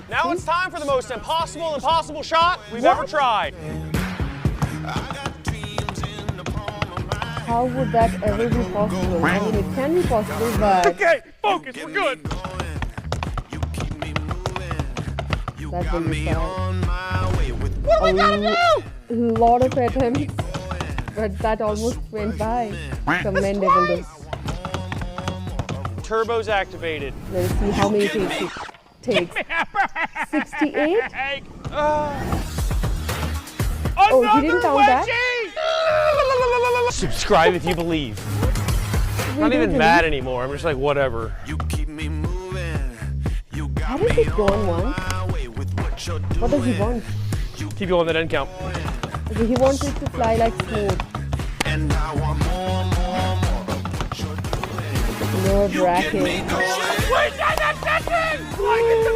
Now it's time for the most impossible shot we've ever tried. How would that ever be possible? I mean, it can be possible, but... Okay, focus, we're good. That will be fun. What do we gotta do? A lot of attempts, but that almost went by. Commendable though. Turbo's activated. Let's see how many takes it takes. 68? Oh, he didn't count that? Subscribe if you believe. I'm not even mad anymore. I'm just like, whatever. How does he go on one? What does he want? Keep going, that didn't count. Okay, he wants it to fly like smooth. Nerve-wracking. Wait, that's it! Like it's a